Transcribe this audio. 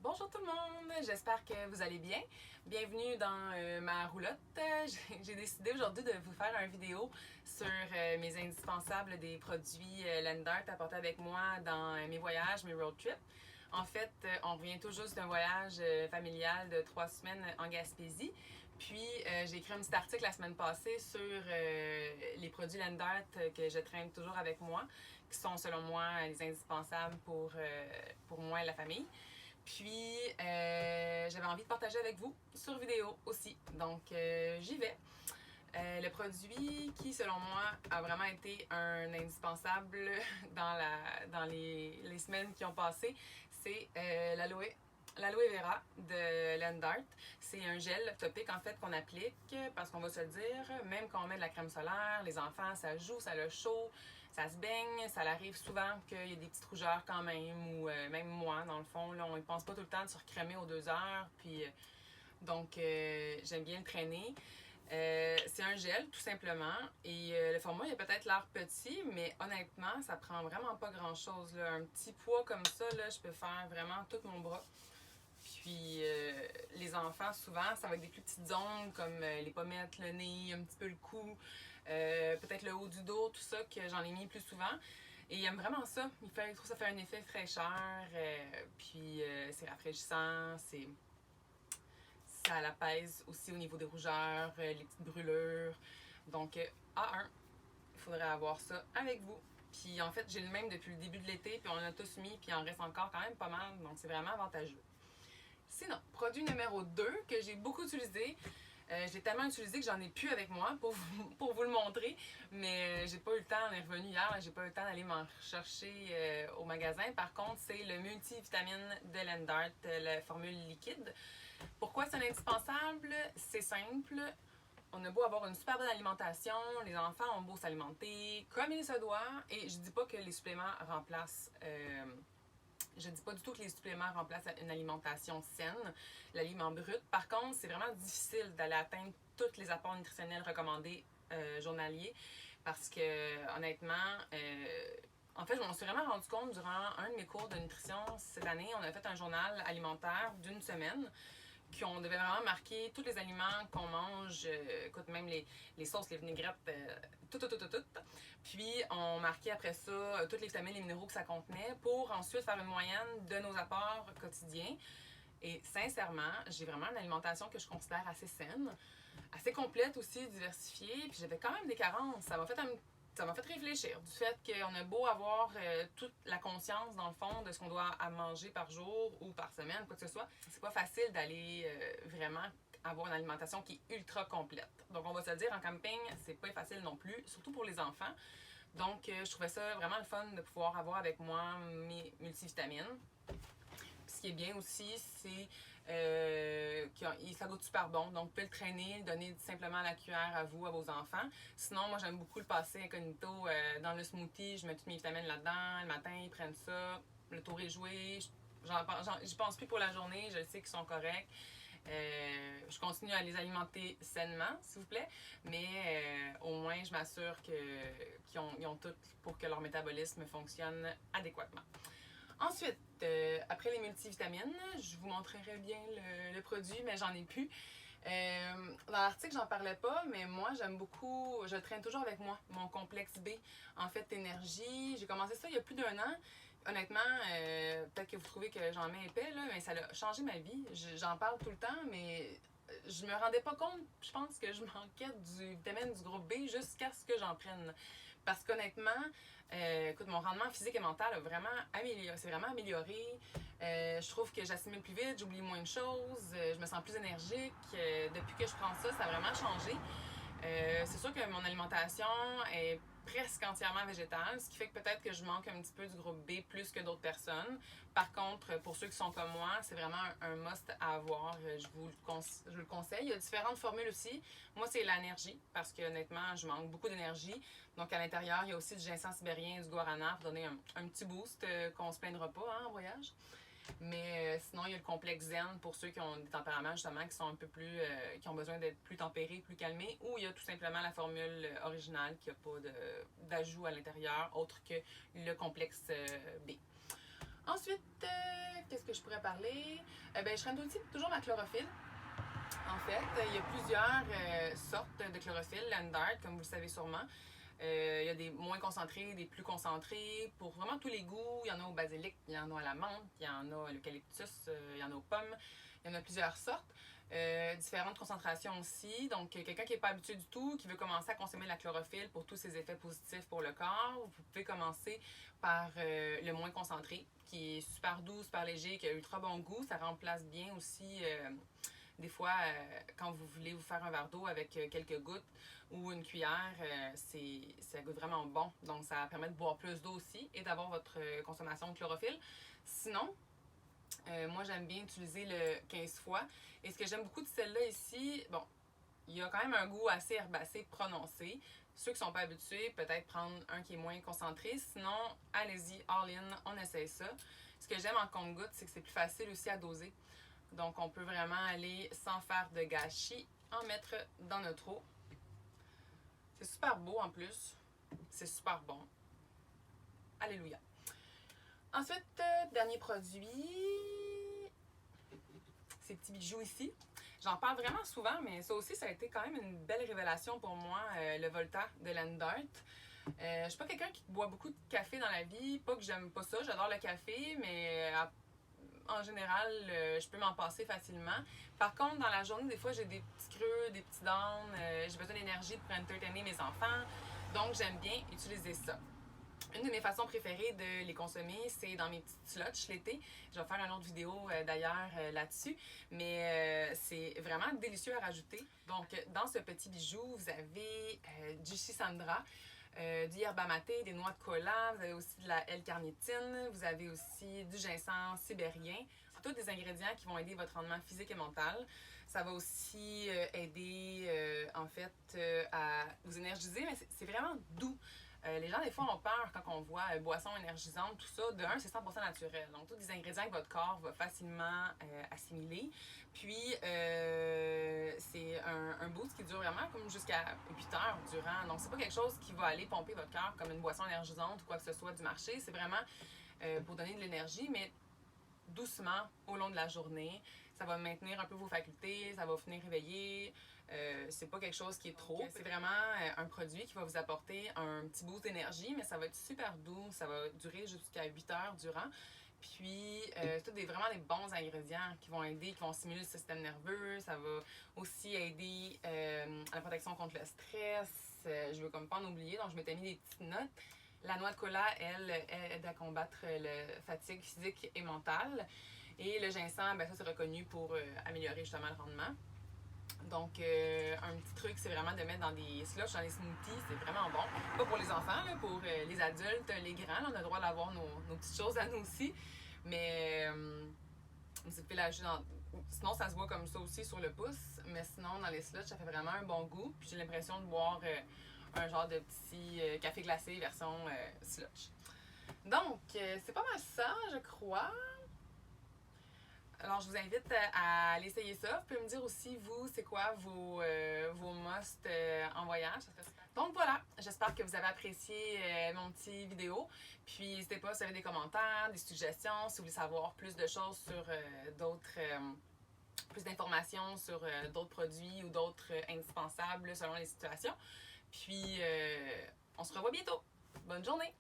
Bonjour tout le monde, j'espère que vous allez bien. Bienvenue dans ma roulotte. J'ai décidé aujourd'hui de vous faire une vidéo sur mes indispensables des produits Lendart apportés avec moi dans mes voyages, mes road trips. En fait, on revient tout juste d'un voyage familial de 3 semaines en Gaspésie. Puis, j'ai écrit un petit article la semaine passée sur les produits Lendart que je traîne toujours avec moi, qui sont selon moi les indispensables pour moi et la famille. Puis, j'avais envie de partager avec vous sur vidéo aussi. Donc, j'y vais. Le produit qui, selon moi, a vraiment été un indispensable dans les semaines qui ont passé, c'est l'aloe vera de Lendart. C'est un gel topique en fait qu'on applique parce qu'on va se le dire, même quand on met de la crème solaire, les enfants, ça joue, ça le chaud, ça se baigne, ça arrive souvent qu'il y a des petites rougeurs quand même, ou même moi, dans le fond, là, on ne pense pas tout le temps de se recrémer aux 2 heures, puis donc j'aime bien le traîner. C'est un gel, tout simplement. Et le format, il a peut-être l'air petit, mais honnêtement, ça prend vraiment pas grand-chose. Là. Un petit poids comme ça, là, je peux faire vraiment tout mon bras. Puis les enfants, souvent, ça va être des plus petites zones comme les pommettes, le nez, un petit peu le cou, peut-être le haut du dos, tout ça, que j'en ai mis plus souvent. Et ils aiment vraiment ça. Je trouve que ça fait un effet fraîcheur, puis c'est rafraîchissant, ça l'apaise aussi au niveau des rougeurs, les petites brûlures. Donc, A1, il faudrait avoir ça avec vous. Puis en fait, j'ai le même depuis le début de l'été, puis on en a tous mis, puis il en reste encore quand même pas mal, donc c'est vraiment avantageux. Sinon, produit numéro 2 que j'ai beaucoup utilisé. Je l'ai tellement utilisé que j'en ai plus avec moi pour vous le montrer, mais j'ai pas eu le temps, on est revenu hier, j'ai pas eu le temps d'aller m'en chercher au magasin. Par contre, c'est le multivitamine de Lendart, la formule liquide. Pourquoi c'est indispensable? C'est simple. On a beau avoir une super bonne alimentation, les enfants ont beau s'alimenter comme il se doit, et je dis pas que les suppléments remplacent je dis pas du tout que les suppléments remplacent une alimentation saine, l'aliment brut. Par contre, c'est vraiment difficile d'aller atteindre tous les apports nutritionnels recommandés journaliers parce que, honnêtement, en fait, je m'en suis vraiment rendu compte durant un de mes cours de nutrition cette année. On a fait un journal alimentaire d'une semaine qu'on devait vraiment marquer tous les aliments qu'on mange, écoute, même les sauces, les vinaigrettes, tout. Puis, on marquait après ça toutes les vitamines et les minéraux que ça contenait pour ensuite faire une moyenne de nos apports quotidiens. Et sincèrement, j'ai vraiment une alimentation que je considère assez saine, assez complète aussi, diversifiée. Puis j'avais quand même des carences. Ça m'a fait réfléchir du fait qu'on a beau avoir toute la conscience, dans le fond, de ce qu'on doit manger par jour ou par semaine, quoi que ce soit. C'est pas facile d'aller vraiment avoir une alimentation qui est ultra complète. Donc, on va se le dire, en camping, c'est pas facile non plus, surtout pour les enfants. Donc, je trouvais ça vraiment le fun de pouvoir avoir avec moi mes multivitamines. Ce qui est bien aussi, c'est que ça goûte super bon. Donc, vous pouvez le traîner, le donner simplement à la cuillère à vous, à vos enfants. Sinon, moi, j'aime beaucoup le passer incognito dans le smoothie. Je mets toutes mes vitamines là-dedans. Le matin, ils prennent ça. Le tour est joué. J'y pense plus pour la journée. Je sais qu'ils sont corrects. Je continue à les alimenter sainement, s'il vous plaît, mais au moins, je m'assure qu'ils ont tout pour que leur métabolisme fonctionne adéquatement. Ensuite, après les multivitamines, je vous montrerai bien le produit, mais j'en ai plus. Dans l'article, j'en parlais pas, mais moi, j'aime beaucoup, je le traîne toujours avec moi, mon complexe B, en fait, énergie. J'ai commencé ça il y a plus d'1 an. Honnêtement, peut-être que vous trouvez que j'en mets épais, là, mais ça a changé ma vie. J'en parle tout le temps, mais je me rendais pas compte, je pense que je manquais du vitamine du groupe B jusqu'à ce que j'en prenne. Parce qu'honnêtement, écoute, mon rendement physique et mental a vraiment s'est vraiment amélioré. Je trouve que j'assimile plus vite, j'oublie moins de choses, je me sens plus énergique. Depuis que je prends ça, ça a vraiment changé. C'est sûr que mon alimentation est presque entièrement végétale, ce qui fait que peut-être que je manque un petit peu du groupe B plus que d'autres personnes. Par contre, pour ceux qui sont comme moi, c'est vraiment un must à avoir. Je le conseille. Il y a différentes formules aussi. Moi, c'est l'énergie, parce que honnêtement, je manque beaucoup d'énergie. Donc, à l'intérieur, il y a aussi du ginseng sibérien et du guarana pour donner un petit boost qu'on se plaindra pas hein, en voyage. Mais sinon, il y a le complexe zen pour ceux qui ont des tempéraments justement qui sont un peu plus qui ont besoin d'être plus tempérés, plus calmés, ou il y a tout simplement la formule originale qui n'a pas d'ajout à l'intérieur autre que le complexe B. Ensuite, qu'est-ce que je pourrais parler? Je traîne aussi toujours ma chlorophylle. En fait, il y a plusieurs sortes de chlorophylle, Landart, comme vous le savez sûrement. Il y a des moins concentrés, des plus concentrés, pour vraiment tous les goûts. Il y en a au basilic, il y en a à la menthe, il y en a à l'eucalyptus, il y en a aux pommes. Il y en a plusieurs sortes. Différentes concentrations aussi. Donc, quelqu'un qui n'est pas habitué du tout, qui veut commencer à consommer la chlorophylle pour tous ses effets positifs pour le corps, vous pouvez commencer par le moins concentré, qui est super doux, super léger, qui a ultra bon goût. Ça remplace bien aussi des fois, quand vous voulez vous faire un verre d'eau avec quelques gouttes ou une cuillère, ça goûte vraiment bon. Donc, ça permet de boire plus d'eau aussi et d'avoir votre consommation de chlorophylle. Sinon, moi, j'aime bien utiliser le 15 fois. Et ce que j'aime beaucoup de celle-là ici, bon, il y a quand même un goût assez herbacé prononcé. Ceux qui ne sont pas habitués, peut-être prendre un qui est moins concentré. Sinon, allez-y, all-in, on essaye ça. Ce que j'aime en compte-gouttes, c'est que c'est plus facile aussi à doser. Donc, on peut vraiment aller sans faire de gâchis, en mettre dans notre eau. C'est super beau en plus. C'est super bon. Alléluia. Ensuite, dernier produit, ces petits bijoux ici. J'en parle vraiment souvent, mais ça aussi, ça a été quand même une belle révélation pour moi, le Volta de Landart. Je suis pas quelqu'un qui boit beaucoup de café dans la vie. Pas que j'aime pas ça, j'adore le café, mais en général, je peux m'en passer facilement. Par contre, dans la journée, des fois, j'ai des petits creux, des petits downs. J'ai besoin d'énergie pour entertainer mes enfants. Donc, j'aime bien utiliser ça. Une de mes façons préférées de les consommer, c'est dans mes petites sluts l'été. Je vais faire une autre vidéo d'ailleurs là-dessus. Mais c'est vraiment délicieux à rajouter. Donc, dans ce petit bijou, vous avez du Schisandra, du yerba maté, des noix de cola, vous avez aussi de la L-carnitine, vous avez aussi du ginseng sibérien. C'est tous des ingrédients qui vont aider votre rendement physique et mental. Ça va aussi aider en fait à vous énergiser, mais c'est vraiment doux. Les gens, des fois, ont peur quand on voit boissons énergisantes, tout ça. De un, c'est 100% naturel. Donc, tous des ingrédients que votre corps va facilement assimiler. Puis, c'est un boost qui dure vraiment comme jusqu'à 8 heures durant. Donc, c'est pas quelque chose qui va aller pomper votre cœur comme une boisson énergisante ou quoi que ce soit du marché. C'est vraiment pour donner de l'énergie, mais doucement au long de la journée. Ça va maintenir un peu vos facultés, ça va vous finir réveillé. C'est pas quelque chose qui est trop. C'est vraiment un produit qui va vous apporter un petit boost d'énergie, mais ça va être super doux. Ça va durer jusqu'à 8 heures durant. Puis, c'est vraiment des bons ingrédients qui vont aider, qui vont stimuler le système nerveux. Ça va aussi aider à la protection contre le stress. Je veux comme pas en oublier, donc je m'étais mis des petites notes. La noix de cola, elle aide à combattre la fatigue physique et mentale. Et le ginseng, ça c'est reconnu pour améliorer justement le rendement. Donc, un petit truc, c'est vraiment de mettre dans des slushs, dans des smoothies. C'est vraiment bon. Pas pour les enfants, là, pour les adultes, les grands. Là, on a le droit d'avoir nos petites choses à nous aussi. Mais vous pouvez l'ajouter dans... Sinon, ça se voit comme ça aussi sur le pouce. Mais sinon, dans les slushs, ça fait vraiment un bon goût. Puis j'ai l'impression de boire un genre de petit café glacé version slush. Donc, c'est pas mal ça, je crois. Alors, je vous invite à aller essayer ça. Vous pouvez me dire aussi, vous, c'est quoi vos musts en voyage. Ça serait super. Donc voilà, j'espère que vous avez apprécié mon petit vidéo. Puis, n'hésitez pas si vous avez des commentaires, des suggestions, si vous voulez savoir plus de choses sur d'autres... plus d'informations sur d'autres produits ou d'autres indispensables selon les situations. Puis, on se revoit bientôt. Bonne journée!